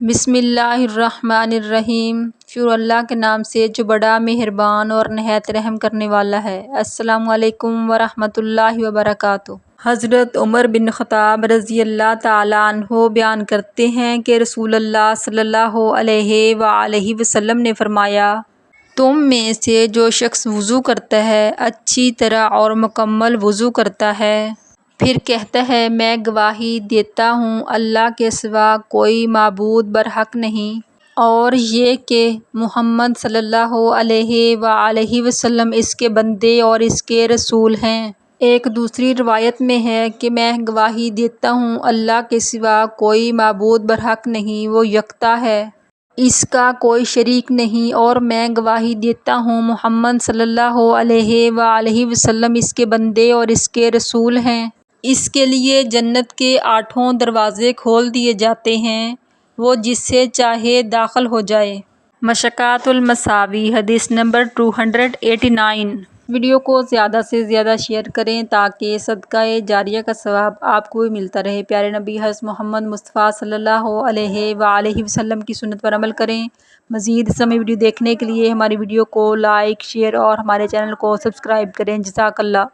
بسم اللہ الرحمن الرحیم۔ شروع اللہ کے نام سے جو بڑا مہربان اور نہایت رحم کرنے والا ہے۔ السلام علیکم ورحمۃ اللہ وبرکاتہ۔ حضرت عمر بن خطاب رضی اللہ تعالیٰ عنہ بیان کرتے ہیں کہ رسول اللہ صلی اللہ علیہ وآلہ وسلم نے فرمایا، تم میں سے جو شخص وضو کرتا ہے، اچھی طرح اور مکمل وضو کرتا ہے، پھر کہتا ہے میں گواہی دیتا ہوں اللہ کے سوا کوئی معبود برحق نہیں، اور یہ کہ محمد صلی اللہ علیہ وآلہ وسلم اس کے بندے اور اس کے رسول ہیں۔ ایک دوسری روایت میں ہے کہ میں گواہی دیتا ہوں اللہ کے سوا کوئی معبود برحق نہیں، وہ یکتا ہے، اس کا کوئی شریک نہیں، اور میں گواہی دیتا ہوں محمد صلی اللہ علیہ وآلہ وسلم اس کے بندے اور اس کے رسول ہیں۔ اس کے لیے جنت کے 8 دروازے کھول دیے جاتے ہیں، وہ جس سے چاہے داخل ہو جائے۔ مشکوٰۃ المصابیح، حدیث نمبر 289۔ ویڈیو کو زیادہ سے زیادہ شیئر کریں تاکہ صدقہ جاریہ کا ثواب آپ کو بھی ملتا رہے۔ پیارے نبی حضرت محمد مصطفیٰ صلی اللہ علیہ وآلہ وسلم کی سنت پر عمل کریں۔ مزید اس میں ویڈیو دیکھنے کے لیے ہماری ویڈیو کو لائک، شیئر اور ہمارے چینل کو سبسکرائب کریں۔ جزاک اللہ۔